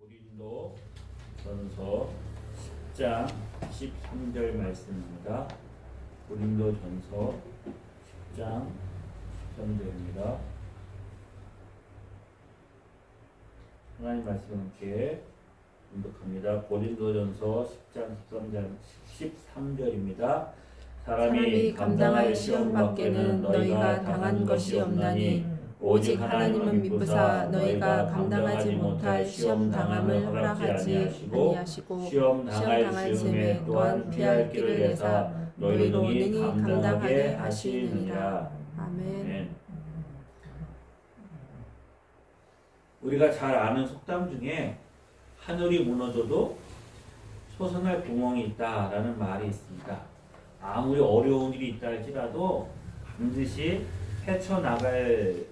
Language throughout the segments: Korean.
고린도 전서 10장 13절 말씀입니다. 고린도 전서 10장 13절입니다. 하나님 말씀 함께 공독합니다. 고린도 전서 10장 13절입니다. 사람이 감당할 시험 밖에는 너희가 당한 것이 없나니 오직 하나님은 미쁘사 너희가 감당하지 못할 시험 당함을 허락하지 아니하시고 시험 당할 즈음에 또한 피할 길을 내사 너희로 능히 감당하게 하시느니라. 아멘. 우리가 잘 아는 속담 중에 하늘이 무너져도 솟아날 구멍이 있다라는 말이 있습니다. 아무리 어려운 일이 있다 할지라도 반드시 헤쳐나갈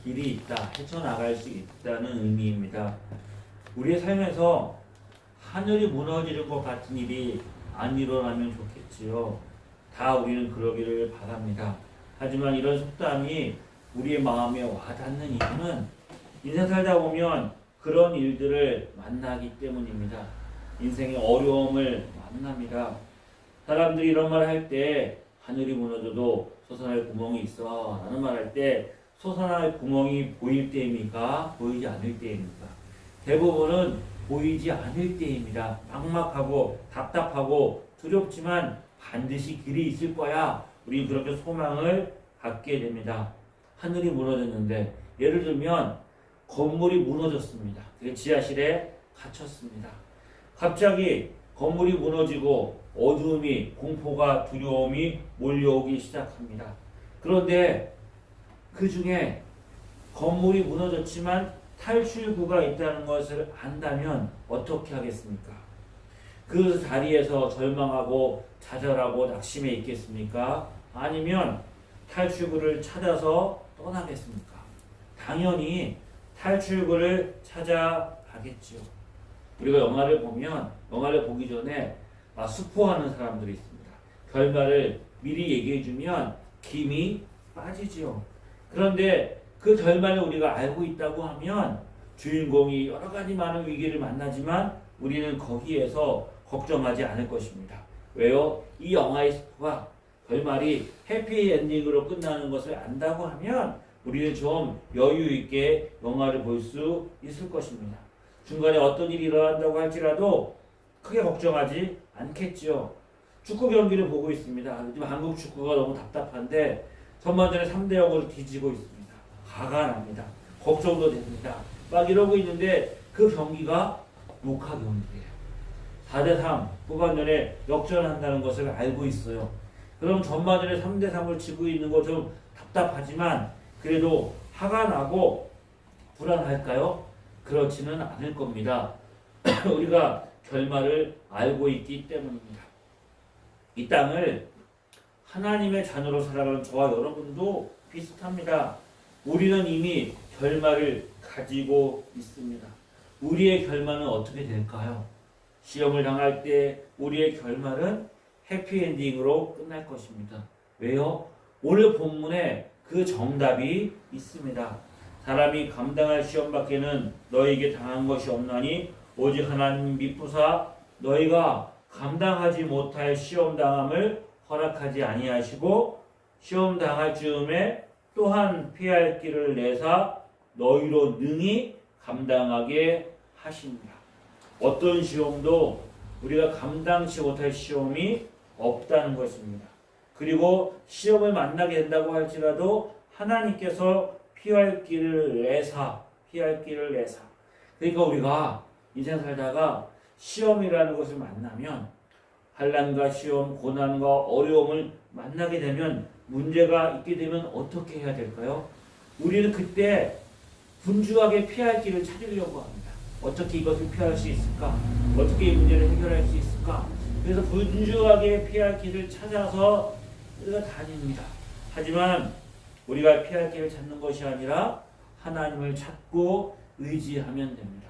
길이 있다, 헤쳐나갈 수 있다는 의미입니다. 우리의 삶에서 하늘이 무너지는 것 같은 일이 안 일어나면 좋겠지요. 다 우리는 그러기를 바랍니다. 하지만 이런 속담이 우리의 마음에 와닿는 이유는 인생 살다 보면 그런 일들을 만나기 때문입니다. 인생의 어려움을 만납니다. 사람들이 이런 말 할 때 하늘이 무너져도 솟아날 구멍이 있어 라는 말 할 때 솟아날 구멍이 보일 때입니까? 보이지 않을 때입니까? 대부분은 보이지 않을 때입니다. 막막하고 답답하고 두렵지만 반드시 길이 있을 거야. 우리 그렇게 소망을 갖게 됩니다. 하늘이 무너졌는데 예를 들면 건물이 무너졌습니다. 그게 지하실에 갇혔습니다. 갑자기 건물이 무너지고 어두움이, 공포가, 두려움이 몰려오기 시작합니다. 그런데 그 중에 건물이 무너졌지만 탈출구가 있다는 것을 안다면 어떻게 하겠습니까? 그 자리에서 절망하고 좌절하고 낙심해 있겠습니까? 아니면 탈출구를 찾아서 떠나겠습니까? 당연히 탈출구를 찾아가겠죠. 우리가 영화를 보면 영화를 보기 전에 스포하는 사람들이 있습니다. 결말을 미리 얘기해주면 김이 빠지죠. 그런데 그 결말을 우리가 알고 있다고 하면 주인공이 여러 가지 많은 위기를 만나지만 우리는 거기에서 걱정하지 않을 것입니다. 왜요? 이 영화의 스포가 결말이 해피엔딩으로 끝나는 것을 안다고 하면 우리는 좀 여유 있게 영화를 볼 수 있을 것입니다. 중간에 어떤 일이 일어난다고 할지라도 크게 걱정하지 않겠죠. 축구 경기를 보고 있습니다. 요즘 한국 축구가 너무 답답한데 전반전에 3대0으로 뒤지고 있습니다. 화가 납니다. 걱정도 됩니다. 막 이러고 있는데 그 경기가 녹화 경기예요. 4대3 후반전에 역전한다는 것을 알고 있어요. 그럼 전반전에 3대3을 지고 있는 거 좀 답답하지만 그래도 화가 나고 불안할까요? 그렇지는 않을 겁니다. 우리가 결말을 알고 있기 때문입니다. 이 땅을 하나님의 자녀로 살아가는 저와 여러분도 비슷합니다. 우리는 이미 결말을 가지고 있습니다. 우리의 결말은 어떻게 될까요? 시험을 당할 때 우리의 결말은 해피엔딩으로 끝날 것입니다. 왜요? 오늘 본문에 그 정답이 있습니다. 사람이 감당할 시험 밖에는 너에게 당한 것이 없나니 오직 하나님 미쁘사 너희가 감당하지 못할 시험 당함을 허락하지 아니하시고 시험 당할 즈음에 또한 피할 길을 내사 너희로 능히 감당하게 하십니다. 어떤 시험도 우리가 감당치 못할 시험이 없다는 것입니다. 그리고 시험을 만나게 된다고 할지라도 하나님께서 피할 길을 내사 그러니까 우리가 인생 살다가 시험이라는 것을 만나면 환난과 시험, 고난과 어려움을 만나게 되면 문제가 있게 되면 어떻게 해야 될까요? 우리는 그때 분주하게 피할 길을 찾으려고 합니다. 어떻게 이것을 피할 수 있을까? 어떻게 이 문제를 해결할 수 있을까? 그래서 분주하게 피할 길을 찾아서 우리가 다닙니다. 하지만 우리가 피할 길을 찾는 것이 아니라 하나님을 찾고 의지하면 됩니다.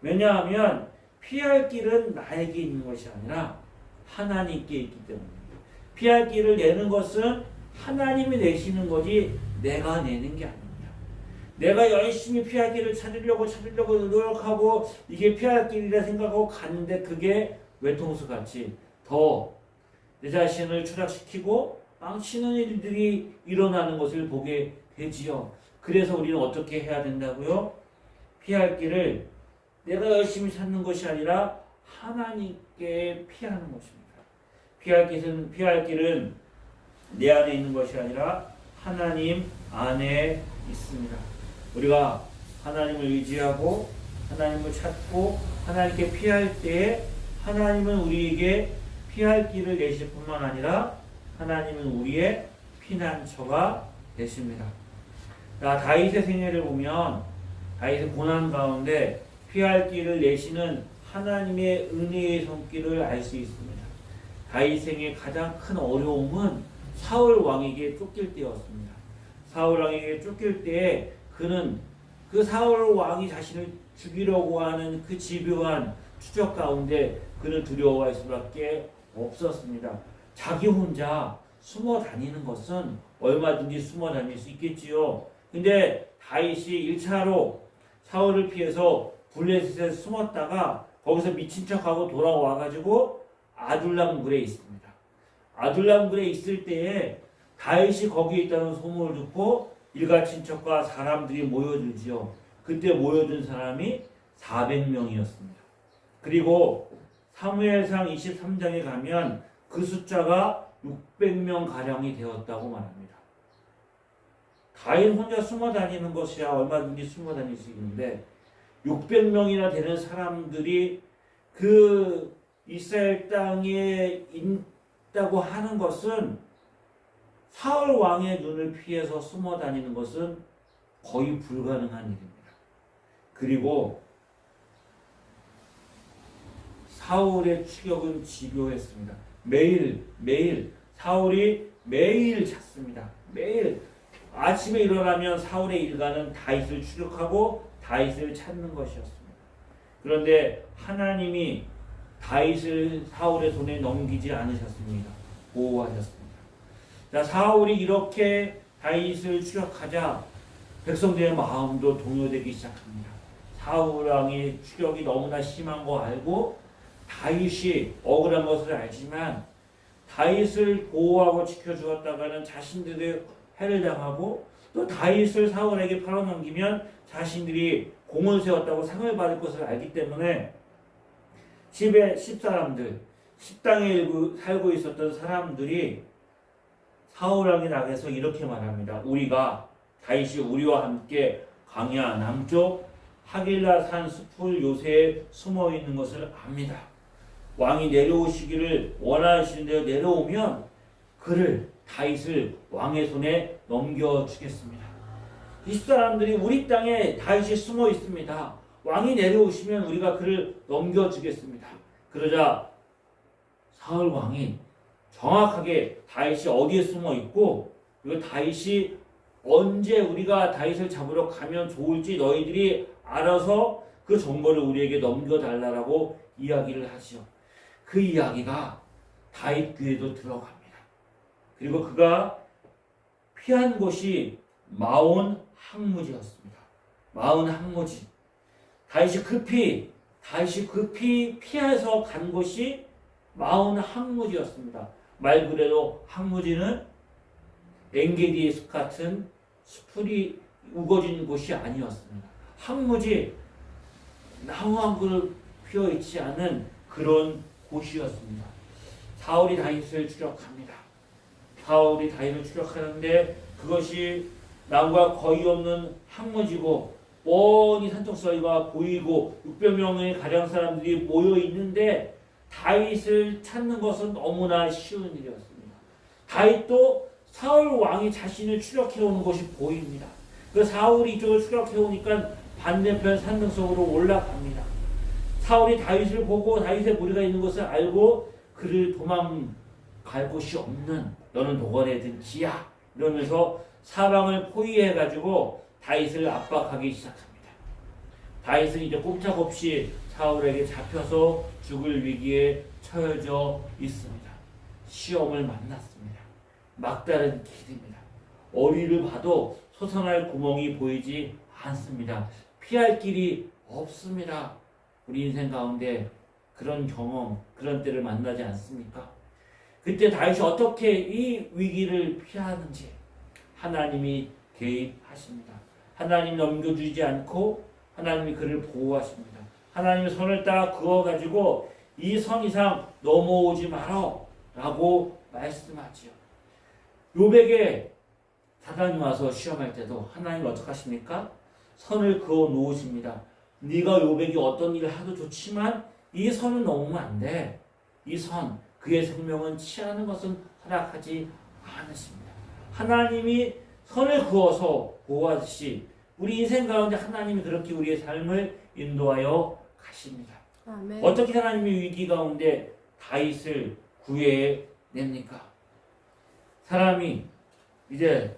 왜냐하면 피할 길은 나에게 있는 것이 아니라 하나님께 있기 때문입니다. 피할 길을 내는 것은 하나님이 내시는 거지 내가 내는 게 아닙니다. 내가 열심히 피할 길을 찾으려고 노력하고 이게 피할 길이라 생각하고 갔는데 그게 외통수같이 더 내 자신을 추락시키고 망치는 일들이 일어나는 것을 보게 되지요. 그래서 우리는 어떻게 해야 된다고요? 피할 길을 내가 열심히 찾는 것이 아니라 하나님께 피하는 것입니다. 피할 길은 내 안에 있는 것이 아니라 하나님 안에 있습니다. 우리가 하나님을 의지하고 하나님을 찾고 하나님께 피할 때에 하나님은 우리에게 피할 길을 내실 뿐만 아니라 하나님은 우리의 피난처가 되십니다. 다윗의 생애를 보면 다윗의 고난 가운데 피할 길을 내시는 하나님의 은혜의 손길을 알 수 있습니다. 다윗 생의 가장 큰 어려움은 사울 왕에게 쫓길 때였습니다. 사울 왕에게 쫓길 때에 그는 그 사울 왕이 자신을 죽이려고 하는 그 집요한 추적 가운데 그는 두려워할 수밖에 없었습니다. 자기 혼자 숨어 다니는 것은 얼마든지 숨어 다닐 수 있겠지요. 근데 다윗이 1차로 사울을 피해서 블레셋에 숨었다가 거기서 미친 척하고 돌아와가지고 아둘람 굴에 있습니다. 아둘람 굴에 있을 때에 다윗이 거기에 있다는 소문을 듣고 일가 친척과 사람들이 모여들지요. 그때 모여든 사람이 400명이었습니다. 그리고 사무엘상 23장에 가면 그 숫자가 600명 가량이 되었다고 말합니다. 다윗 혼자 숨어 다니는 것이야 얼마든지 숨어 다닐 수 있는데 600명이나 되는 사람들이 그 이스라엘 땅에 있다고 하는 것은 사울 왕의 눈을 피해서 숨어 다니는 것은 거의 불가능한 일입니다. 그리고 사울의 추격은 집요했습니다. 매일 사울이 매일 찾습니다. 매일 아침에 일어나면 사울의 일과는 다윗을 추격하고 다윗을 찾는 것이었습니다. 그런데 하나님이 다윗을 사울의 손에 넘기지 않으셨습니다. 보호하셨습니다. 자, 사울이 이렇게 다윗을 추격하자 백성들의 마음도 동요되기 시작합니다. 사울 왕의 추격이 너무나 심한 거 알고 다윗이 억울한 것을 알지만 다윗을 보호하고 지켜주었다가는 자신들의 해를 당하고 또 다윗을 사울에게 팔아넘기면 자신들이 공을 세웠다고 상을 받을 것을 알기 때문에 십사람들, 십당에 살고 있었던 사람들이 사울 왕의 낙에서 이렇게 말합니다. 다윗이 우리와 함께 광야 남쪽 하길라 산 숲을 요새에 숨어 있는 것을 압니다. 왕이 내려오시기를 원하시는 대로 내려오면 그를 다윗을 왕의 손에 넘겨주겠습니다. 이 사람들이 우리 땅에 다윗이 숨어 있습니다. 왕이 내려오시면 우리가 그를 넘겨주겠습니다. 그러자 사울 왕이 정확하게 다윗이 어디에 숨어 있고 그리고 다윗이 언제 우리가 다윗을 잡으러 가면 좋을지 너희들이 알아서 그 정보를 우리에게 넘겨달라고 이야기를 하죠. 그 이야기가 다윗 귀에도 들어갑니다. 그리고 그가 피한 곳이 마온 항무지였습니다. 마온 항무지. 다윗이 급히 피해서 간 곳이 마온 항무지였습니다. 말 그대로 항무지는 엔게디의 숲 같은 수풀이 우거진 곳이 아니었습니다. 항무지, 나무 한 그루 피어 있지 않은 그런 곳이었습니다. 사울이 다윗을 추격합니다. 사울이 다윗을 추격하는데 그것이 나무가 거의 없는 항무지고 뻔히 산적서리가 보이고 600명의 가량 사람들이 모여 있는데 다윗을 찾는 것은 너무나 쉬운 일이었습니다. 다윗도 사울 왕이 자신을 추격해 오는 것이 보입니다. 그 사울이 이쪽을 추격해 오니까 반대편 산등 속으로 올라갑니다. 사울이 다윗을 보고 다윗의 무리가 있는 것을 알고 그를 도망갈 곳이 없는 너는 도관에 든 지야 이러면서 사방을 포위해가지고 다윗을 압박하기 시작합니다. 다윗은 이제 꼼짝없이 사울에게 잡혀서 죽을 위기에 처해져 있습니다. 시험을 만났습니다. 막다른 길입니다. 어리를 봐도 솟아날 구멍이 보이지 않습니다. 피할 길이 없습니다. 우리 인생 가운데 그런 경험, 그런 때를 만나지 않습니까? 그때 다윗이 어떻게 이 위기를 피하는지 하나님이 개입하십니다. 하나님이 넘겨주지 않고 하나님이 그를 보호하십니다. 하나님이 선을 따 그어가지고 이 선 이상 넘어오지 마라 라고 말씀하지요. 욥에게 사단이 와서 시험할 때도 하나님 어떻게 하십니까? 선을 그어 놓으십니다. 네가 욥에게 어떤 일을 하도 좋지만 이 선은 넘으면 안 돼. 이 선, 그의 생명은 취하는 것은 허락하지 않으십니다. 하나님이 선을 그어서 보호하듯이 우리 인생 가운데 하나님이 그렇게 우리의 삶을 인도하여 가십니다. 아멘. 어떻게 하나님이 위기 가운데 다윗을 구해냅니까? 사람이 이제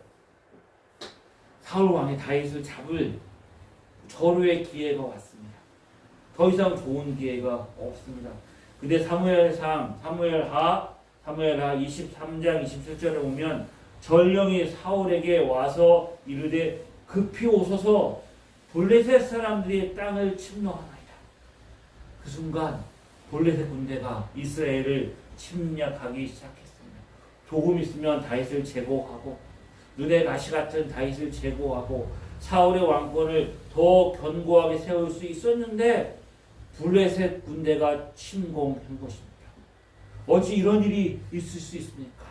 사울 왕이 다윗을 잡을 절호의 기회가 왔습니다. 더 이상 좋은 기회가 없습니다. 근데 사무엘하 23장 27절에 보면 전령이 사울에게 와서 이르되 급히 오소서 블레셋 사람들이 땅을 침노하나이다. 그 순간 블레셋 군대가 이스라엘을 침략하기 시작했습니다. 조금 있으면 다윗을 제거하고 눈의 가시 같은 다윗을 제거하고 사울의 왕권을 더 견고하게 세울 수 있었는데 블레셋 군대가 침공한 것입니다. 어찌 이런 일이 있을 수 있습니까?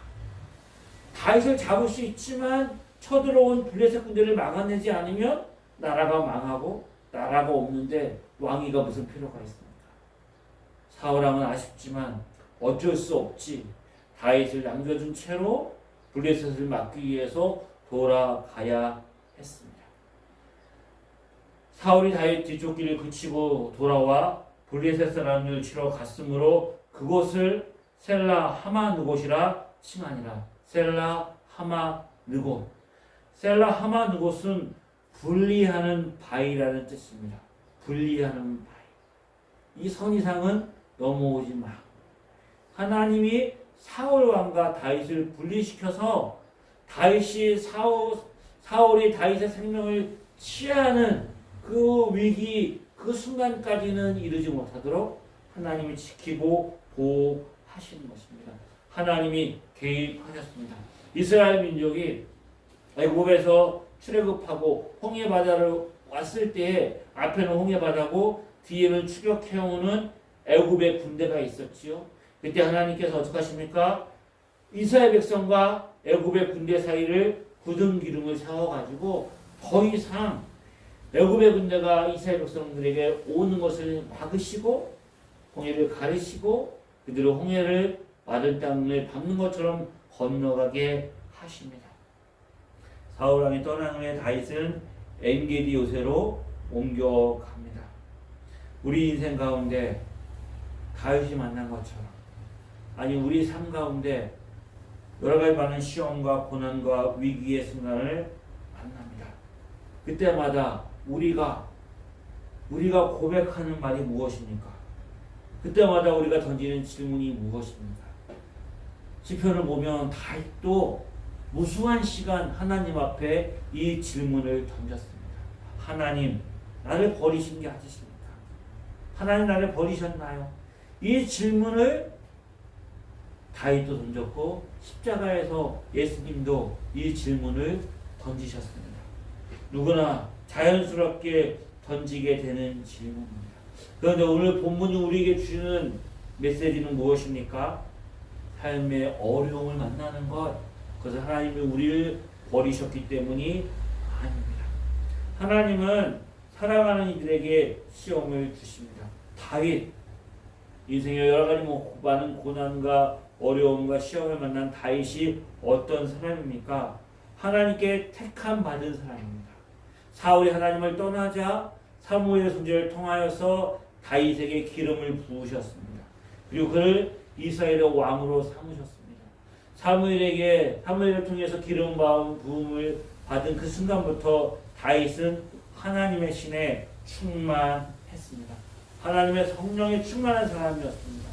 다윗을 잡을 수 있지만 쳐들어온 블레셋 군대를 막아내지 않으면 나라가 망하고 나라가 없는데 왕위가 무슨 필요가 있습니까? 사울왕은 아쉽지만 어쩔 수 없지. 다윗을 남겨준 채로 블레셋을 막기 위해서 돌아가야 했습니다. 사울이 다윗 뒤쪽 길을 그치고 돌아와 블레셋 사람을 치러 갔으므로 그곳을 셀라 하마 느곳이라 칭하니라. 셀라 하마 느곳. 셀라 하마 느곳은 분리하는 바위라는 뜻입니다. 분리하는 바위. 이 선 이상은 넘어오지 마. 하나님이 사울 왕과 다윗을 분리시켜서 사울이 다윗의 생명을 취하는 그 위기, 그 순간까지는 이르지 못하도록 하나님이 지키고 보호하시는 것입니다. 하나님이 개입하셨습니다. 이스라엘 민족이 애굽에서 출애굽하고 홍해바다로 왔을 때에 앞에는 홍해바다고 뒤에는 추격해오는 애굽의 군대가 있었지요. 그때 하나님께서 어떻게 하십니까? 이스라엘 백성과 애굽의 군대 사이를 굳은 기둥을 세워가지고 더 이상 애굽의 군대가 이스라엘 백성들에게 오는 것을 막으시고 홍해를 가르시고 그들을 홍해를 마른 땅을 밟는 것처럼 건너가게 하십니다. 사울 왕이 떠난 후에 다윗은 엔게디 요새로 옮겨갑니다. 우리 인생 가운데 다윗이 만난 것처럼 아니 우리 삶 가운데 여러 가지 많은 시험과 고난과 위기의 순간을 만납니다. 그때마다 우리가 고백하는 말이 무엇입니까? 그때마다 우리가 던지는 질문이 무엇입니까? 시편을 보면 다윗도 무수한 시간 하나님 앞에 이 질문을 던졌습니다. 하나님, 나를 버리신 게 아니십니까? 하나님 나를 버리셨나요? 이 질문을 다윗도 던졌고 십자가에서 예수님도 이 질문을 던지셨습니다. 누구나 자연스럽게 던지게 되는 질문입니다. 그런데 오늘 본문이 우리에게 주는 메시지는 무엇입니까? 삶의 어려움을 만나는 것, 그것은 하나님이 우리를 버리셨기 때문이 아닙니다. 하나님은 사랑하는 이들에게 시험을 주십니다. 다윗, 인생의 여러 가지 많은 고난과 어려움과 시험을 만난 다윗이 어떤 사람입니까? 하나님께 택함 받은 사람입니다. 사울이 하나님을 떠나자 사무엘의 손질을 통하여서 다윗에게 기름을 부으셨습니다. 그리고 그를 이스라엘의 왕으로 삼으셨습니다. 사무엘을 통해서 기름 부음을 받은 그 순간부터 다윗은 하나님의 신에 충만했습니다. 하나님의 성령에 충만한 사람이었습니다.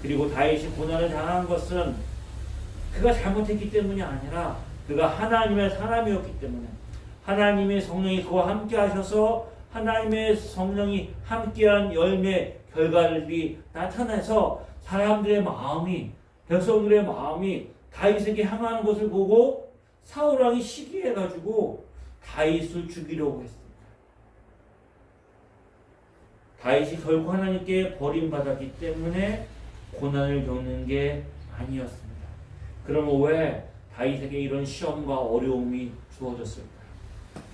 그리고 다윗이 고난을 당한 것은 그가 잘못했기 때문이 아니라 그가 하나님의 사람이었기 때문에 하나님의 성령이 그와 함께 하셔서 하나님의 성령이 함께한 열매 결과들이 나타나서 사람들의 마음이 백성들의 마음이 다윗에게 향하는 것을 보고 사울 왕이 시기해가지고 다윗을 죽이려고 했습니다. 다윗이 결국 하나님께 버림받았기 때문에 고난을 겪는 게 아니었습니다. 그럼 왜 다윗에게 이런 시험과 어려움이 주어졌을까요?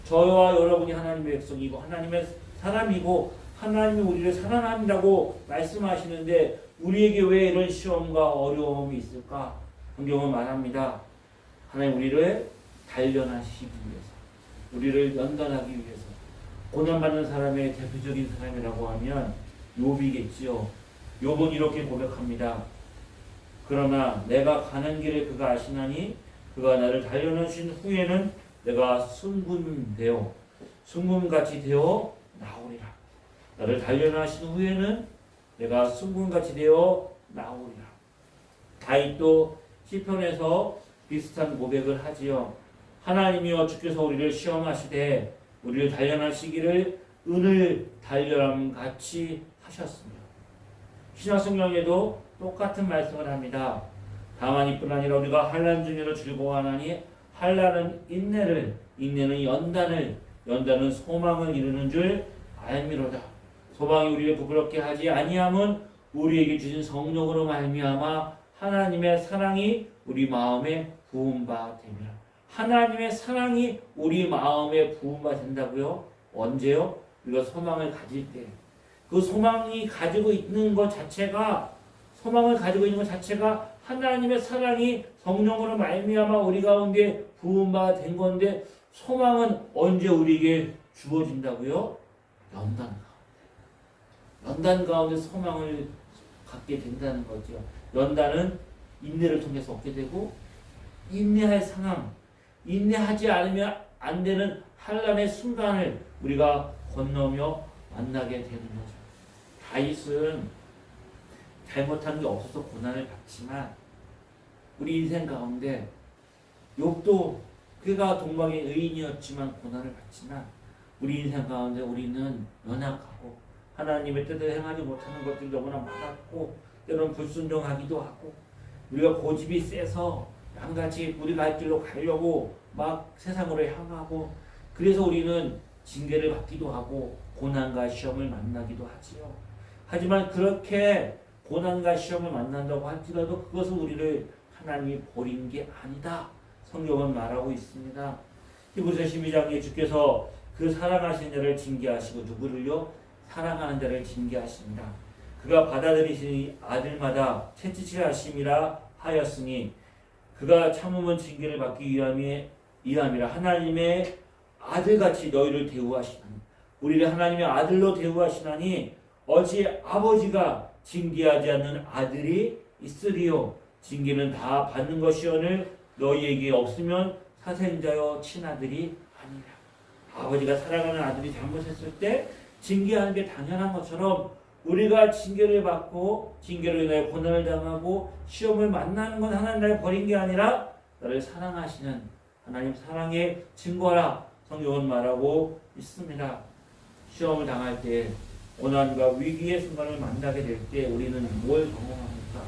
저와 여러분이 하나님의 백성이고 하나님의 사람이고 하나님이 우리를 사랑한다고 말씀하시는데 우리에게 왜 이런 시험과 어려움이 있을까? 성경은 말합니다. 하나님 우리를 단련하시기 위해서, 우리를 연단하기 위해서. 고난받는 사람의 대표적인 사람이라고 하면 욥이겠지요. 욥은 이렇게 고백합니다. 그러나 내가 가는 길을 그가 아시나니 그가 나를 단련하신 후에는 내가 순금같이 되어 나오리라. 나를 단련하신 후에는 내가 순금같이 되어 나오리라. 다윗도 시편에서 비슷한 고백을 하지요. 하나님이여 주께서 우리를 시험하시되 우리를 단련하시기를 은을 단련함 같이 하셨으며. 신약성경에도 똑같은 말씀을 합니다. 다만 이뿐 아니라 우리가 환난 중에도 즐거워하나니 환난은 인내를, 인내는 연단은 소망을 이루는 줄 알미로다. 소망이 우리를 부끄럽게 하지 아니함은 우리에게 주신 성령으로 말미암아 하나님의 사랑이 우리 마음에 부은 바 됨이라. 하나님의 사랑이 우리 마음에 부은 바 된다고요? 언제요? 우리가 소망을 가질 때. 그 소망이 가지고 있는 것 자체가, 소망을 가지고 있는 것 자체가 하나님의 사랑이 성령으로 말미암아 우리 가운데 부은 바 된 건데, 소망은 언제 우리에게 주어진다고요? 연단 가운데 소망을 갖게 된다는 거죠. 연단은 인내를 통해서 얻게 되고, 인내할 상황, 인내하지 않으면 안 되는 환난의 순간을 우리가 건너며 만나게 되는 거죠. 다윗은 잘못한 게 없어서 고난을 받지만 우리 인생 가운데 욥도 그가 동방의 의인이었지만 고난을 받지만 우리 인생 가운데 우리는 연약하고 하나님의 뜻을 행하지 못하는 것들이 너무나 많았고 때로는 불순종하기도 하고 우리가 고집이 세서 양같이 우리 갈 길로 가려고 막 세상으로 향하고 그래서 우리는 징계를 받기도 하고 고난과 시험을 만나기도 하지요. 하지만 그렇게 고난과 시험을 만난다고 할지라도 그것은 우리를 하나님이 버린 게 아니다. 성경은 말하고 있습니다. 히브리서 12장에 주께서 그 사랑하시는 자를 징계하시고 누구를요? 사랑하는 자를 징계하십니다. 그가 받아들이시니 아들마다 채찍질 하심이라 하였으니 그가 참으면 징계를 받기 위함이라. 하나님의 아들같이 너희를 대우하시나니 우리를 하나님의 아들로 대우하시나니 어찌 아버지가 징계하지 않는 아들이 있으리요. 징계는 다 받는 것이오늘 너희에게 없으면 사생자여 친아들이 아니라. 아버지가 사랑하는 아들이 잘못했을 때 징계하는 게 당연한 것처럼 우리가 징계를 받고 징계로 인하여 고난을 당하고 시험을 만나는 건 하나님 나를 버린 게 아니라 나를 사랑하시는 하나님 사랑의 증거라. 성경은 말하고 있습니다. 시험을 당할 때 고난과 위기의 순간을 만나게 될 때 우리는 뭘 경험합니까?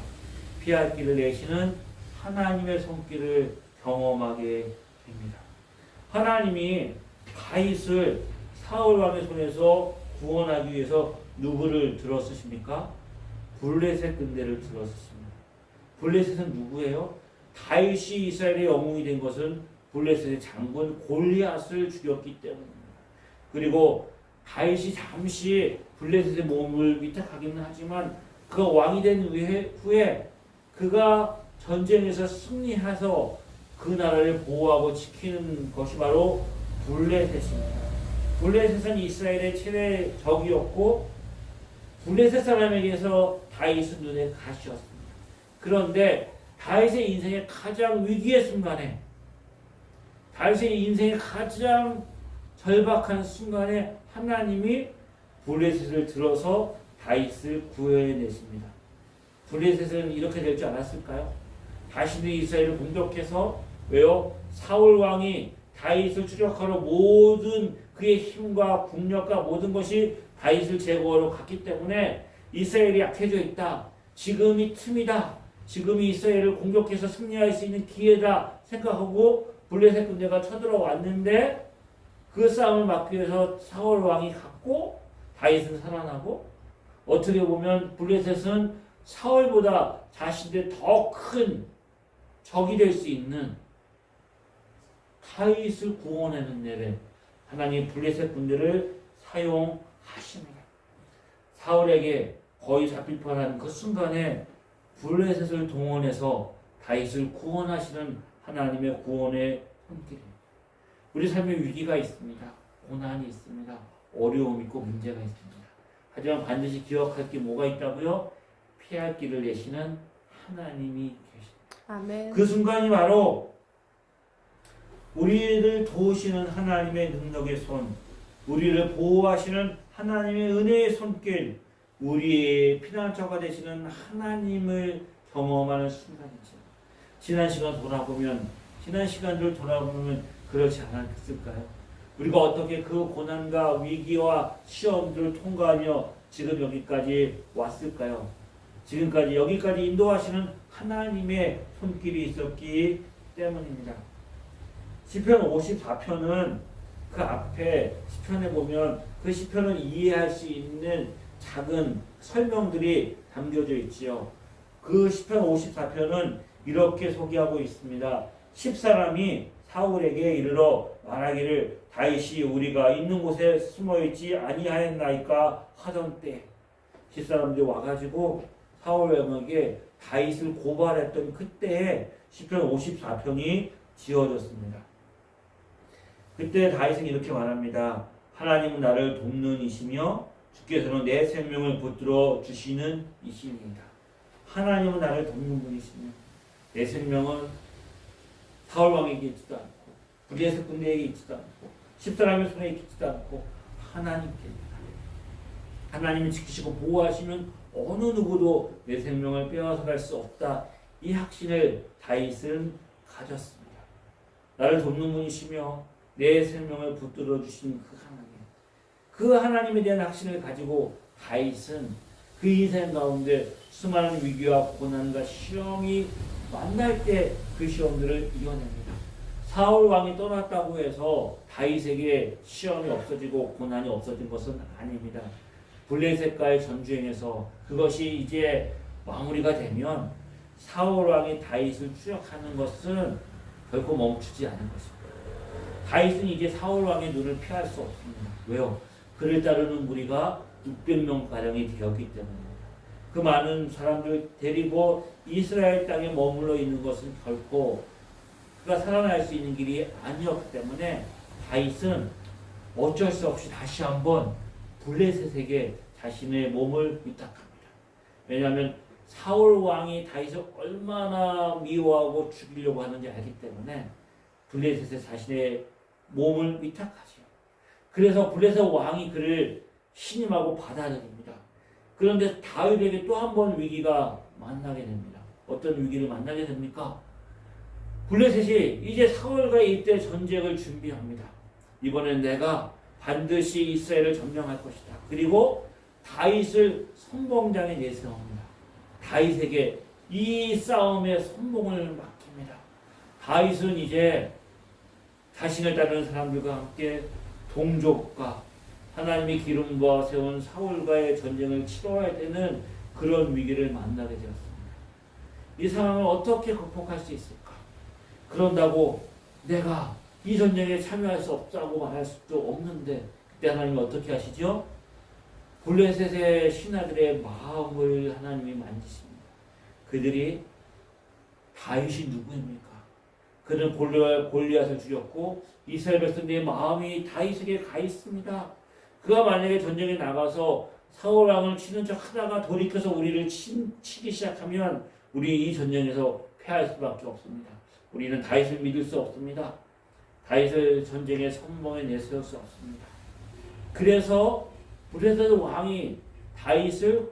피할 길을 내시는 하나님의 손길을 경험하게 됩니다. 하나님이 다윗을 사울 왕의 손에서 구원하기 위해서 누구를 들어 쓰십니까? 블레셋 군대를 들어 쓰십니다. 블레셋은 누구예요? 다윗이 이스라엘의 영웅이 된 것은 블레셋의 장군 골리앗을 죽였기 때문입니다. 그리고 다윗이 잠시 블레셋의 몸을 위탁하기는 하지만 그가 왕이 된 후에 그가 전쟁에서 승리해서 그 나라를 보호하고 지키는 것이 바로 블레셋입니다. 블레셋은 이스라엘의 최대 적이었고 블레셋 사람에게서 다윗은 눈에 가시였습니다. 그런데 다윗의 인생의 가장 위기의 순간에 다윗의 인생의 가장 절박한 순간에 하나님이 블레셋을 들어서 다윗을 구해내십니다. 블레셋은 이렇게 될 줄 알았을까요? 다시는 이스라엘을 공격해서 왜요? 사울 왕이 다윗을 추격하러 모든 그의 힘과 국력과 모든 것이 다윗을 제거하러 갔기 때문에 이스라엘이 약해져 있다. 지금이 틈이다. 지금이 이스라엘을 공격해서 승리할 수 있는 기회다 생각하고 블레셋 군대가 쳐들어왔는데 그 싸움을 막기 위해서 사울 왕이 갔고 다윗은 살아나고 어떻게 보면 블레셋은 사울보다 자신들 더 큰 적이 될 수 있는 다윗을 구원하는 데에 하나님 블레셋 군대를 사용하십니다. 사울에게 거의 잡힐 뻔한 그 순간에 블레셋을 동원해서 다윗을 구원하시는 하나님의 구원의 손길입니다. 우리 삶에 위기가 있습니다. 고난이 있습니다. 어려움이 있고 문제가 있습니다. 하지만 반드시 기억할 게 뭐가 있다고요? 피할 길을 내시는 하나님이 계십니다. 아멘. 그 순간이 바로 우리를 도우시는 하나님의 능력의 손, 우리를 보호하시는 하나님의 은혜의 손길, 우리의 피난처가 되시는 하나님을 경험하는 순간이죠. 지난 시간들 돌아보면 그렇지 않았을까요? 우리가 어떻게 그 고난과 위기와 시험들을 통과하며 지금 여기까지 왔을까요? 지금까지 여기까지 인도하시는 하나님의 손길이 있었기 때문입니다. 시편 54편은 그 앞에 시편에 보면 그 시편을 이해할 수 있는 작은 설명들이 담겨져 있지요. 그 시편 54편은 이렇게 소개하고 있습니다. 10사람이 사울에게 이르러 말하기를 다윗이 우리가 있는 곳에 숨어있지 아니하였나이까 하던 때 10사람들이 와가지고 사울 왕에게 다윗을 고발했던 그때에 시편 54편이 지어졌습니다. 그때 다윗은 이렇게 말합니다. 하나님은 나를 돕는 이시며 주께서는 내 생명을 붙들어 주시는 이시입니다. 하나님은 나를 돕는 분이시며 내 생명은 사울 왕에게 있지도 않고 블레셋 군대에게 있지도 않고 10사람의 손에 있지도 않고 하나님께입니다. 하나님이 지키시고 보호하시면 어느 누구도 내 생명을 빼앗아갈 수 없다. 이 확신을 다윗은 가졌습니다. 나를 돕는 분이시며 내 생명을 붙들어 주신 그 하나님, 그 하나님에 대한 확신을 가지고 다윗은 그 인생 가운데 수많은 위기와 고난과 시험이 만날 때 그 시험들을 이겨냅니다. 사울 왕이 떠났다고 해서 다윗에게 시험이 없어지고 고난이 없어진 것은 아닙니다. 블레셋과의 전쟁에서 그것이 이제 마무리가 되면 사울 왕이 다윗을 추격하는 것은 결코 멈추지 않은 것입니다. 다윗은 이제 사울 왕의 눈을 피할 수 없습니다. 왜요? 그를 따르는 무리가 600명 가량이 되었기 때문입니다. 그 많은 사람들 데리고 이스라엘 땅에 머물러 있는 것은 결코 그가 살아날 수 있는 길이 아니었기 때문에 다윗은 어쩔 수 없이 다시 한번 블레셋에게 자신의 몸을 위탁합니다. 왜냐하면 사울 왕이 다윗을 얼마나 미워하고 죽이려고 하는지 알기 때문에 블레셋에 자신의 몸을 위탁하죠. 그래서 블레셋 왕이 그를 신임하고 받아들입니다. 그런데 다윗에게 또 한 번 위기가 만나게 됩니다. 어떤 위기를 만나게 됩니까? 블레셋이 이제 사울과 이때 전쟁을 준비합니다. 이번엔 내가 반드시 이스라엘을 점령할 것이다. 그리고 다윗을 선봉장에 내세웁니다. 다윗에게 이 싸움의 선봉을 맡깁니다. 다윗은 이제 자신을 따르는 사람들과 함께 동족과 하나님이 기름 부어 세운 사울과의 전쟁을 치러야 되는 그런 위기를 만나게 되었습니다. 이 상황을 어떻게 극복할 수 있을까? 그런다고 내가 이 전쟁에 참여할 수 없다고 말할 수도 없는데 그때 하나님이 어떻게 하시죠? 블레셋의 신하들의 마음을 하나님이 만지십니다. 그들이 다윗이 누구입니까? 그는 골리앗을 죽였고 이스라엘 백성들의 마음이 다윗에게 가 있습니다. 그가 만약에 전쟁에 나가서 사울 왕을 치는 척 하다가 돌이켜서 우리를 치기 시작하면 우리 이 전쟁에서 패할 수밖에 없습니다. 우리는 다윗을 믿을 수 없습니다. 다윗을 전쟁의 선봉에 내세울 수 없습니다. 그래서 블레셋 왕이 다윗을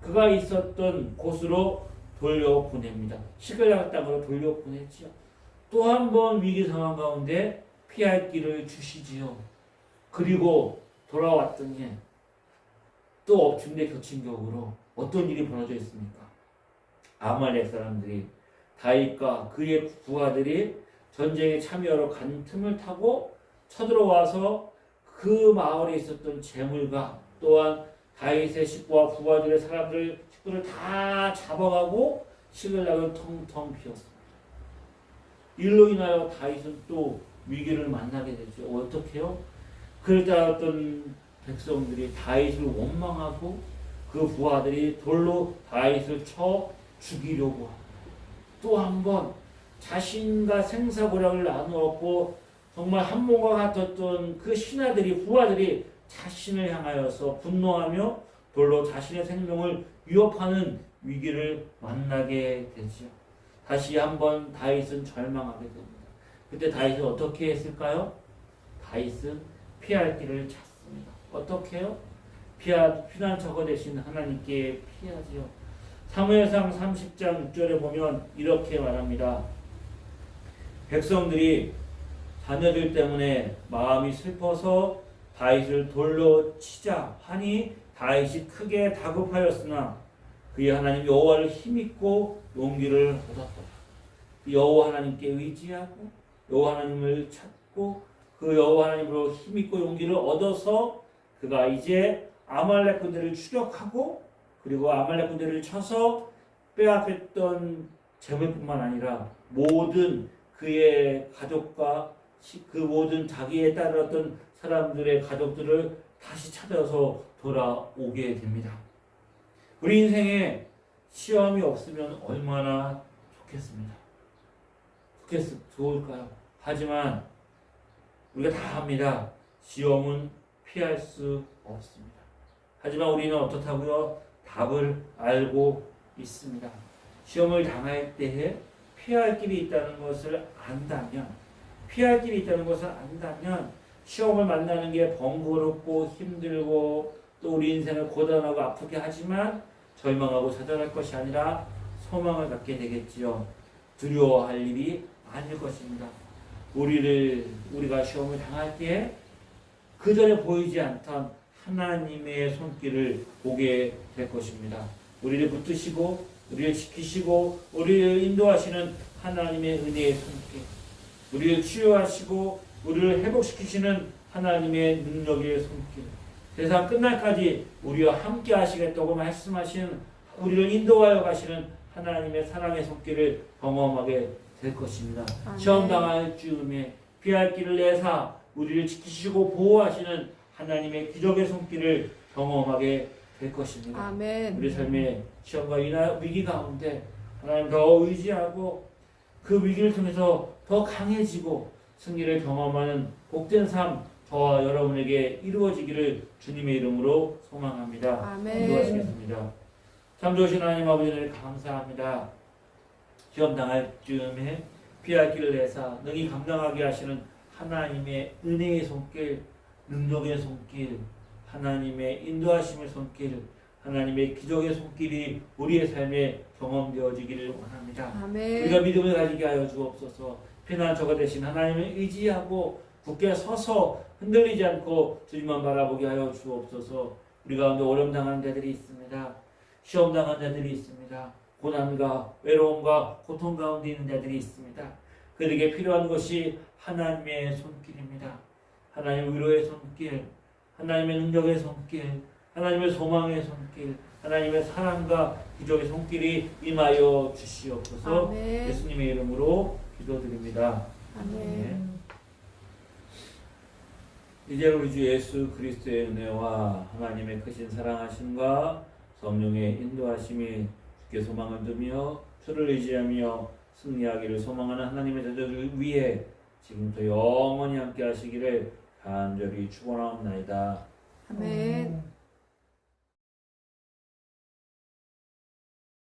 그가 있었던 곳으로 돌려보냅니다. 시글락 땅으로 돌려보냈죠. 또 한 번 위기 상황 가운데 피할 길을 주시지요. 그리고 돌아왔더니 또 엎친데 겹친 격으로 어떤 일이 벌어져 있습니까? 아말렉 사람들이 다윗과 그의 부하들이 전쟁에 참여하러 간 틈을 타고 쳐들어와서 그 마을에 있었던 재물과 또한 다윗의 식구와 부하들의 식구를 다 잡아가고 시글락을 텅텅 비웠습니다. 일로 인하여 다윗은 또 위기를 만나게 되죠. 어떻게요? 그럴 때 어떤 백성들이 다윗을 원망하고 그 부하들이 돌로 다윗을 쳐 죽이려고 합니다. 또 한 번 자신과 생사고량을 나누었고 정말 한 몸과 같았던 그 신하들이 부하들이 자신을 향하여서 분노하며 돌로 자신의 생명을 위협하는 위기를 만나게 되죠. 다시 한번 다윗은 절망하게 됩니다. 그때 다윗은 어떻게 했을까요? 다윗은 피할 길을 찾습니다. 어떻게 해요? 피난처가 되신 하나님께 피하지요. 사무엘상 30장 6절에 보면 이렇게 말합니다. 백성들이 자녀들 때문에 마음이 슬퍼서 다윗을 돌로 치자 하니 다윗이 크게 다급하였으나 그의 하나님 여호와를 힘입고 용기를 얻었다. 여호와 하나님께 의지하고 여호와 하나님을 찾고 그 여호와 하나님으로 힘입고 용기를 얻어서 그가 이제 아말렉 군대를 추격하고 그리고 아말렉 군대를 쳐서 빼앗겼던 재물뿐만 아니라 모든 그의 가족과 그 모든 자기에 따르던 사람들의 가족들을 다시 찾아서 돌아오게 됩니다. 우리 인생에 시험이 없으면 얼마나 좋겠습니다. 좋을까요? 하지만 우리가 다 압니다. 시험은 피할 수 없습니다. 하지만 우리는 어떻다고요? 답을 알고 있습니다. 시험을 당할 때에 피할 길이 있다는 것을 안다면 시험을 만나는 게 번거롭고 힘들고 또 우리 인생을 고단하고 아프게 하지만 절망하고 좌절할 것이 아니라 소망을 갖게 되겠지요. 두려워할 일이 아닐 것입니다. 우리가 시험을 당할 때에 그 전에 보이지 않던 하나님의 손길을 보게 될 것입니다. 우리를 붙드시고 우리를 지키시고 우리를 인도하시는 하나님의 은혜의 손길, 우리를 치유하시고 우리를 회복시키시는 하나님의 능력의 손길, 세상 끝날까지 우리와 함께 하시겠다고 말씀하시는 우리를 인도하여 가시는 하나님의 사랑의 손길을 경험하게 될 것입니다. 아멘. 시험 당할 즈음에 피할 길을 내사 우리를 지키시고 보호하시는 하나님의 기적의 손길을 경험하게 될 것입니다. 아멘. 우리 삶의 시험과 위기 가운데 하나님 더 의지하고 그 위기를 통해서 더 강해지고 승리를 경험하는 복된 삶 저와 여러분에게 이루어지기를 주님의 이름으로 소망합니다. 아멘. 기도하시겠습니다. 참 좋으신 하나님 아버지를 감사합니다. 시험 당할 즈음에 피할 길을 내사 능히 감당하게 하시는 하나님의 은혜의 손길, 능력의 손길, 하나님의 인도하심의 손길, 하나님의 기적의 손길이 우리의 삶에 경험되어지기를 원합니다. 아멘. 우리가 믿음을 가지게 하여 주옵소서. 피난처가 되신 하나님을 의지하고 굳게 서서 흔들리지 않고 주님만 바라보게 하여 주옵소서. 우리 가운데 어려움 당하는 자들이 있습니다. 시험 당한 자들이 있습니다. 고난과 외로움과 고통 가운데 있는 자들이 있습니다. 그들에게 필요한 것이 하나님의 손길입니다. 하나님의 위로의 손길, 하나님의 능력의 손길, 하나님의 소망의 손길, 하나님의 사랑과 기적의 손길이 임하여 주시옵소서. 아멘. 예수님의 이름으로 기도드립니다. 아멘. 이제 우리 주 예수 그리스도의 은혜와 하나님의 크신 사랑하심과 성령의 인도하심이 주께 소망을 두며 주를 의지하며 승리하기를 소망하는 하나님의 자녀들 위해 지금부터 영원히 함께 하시기를 간절히 축원하옵나이다. 아멘.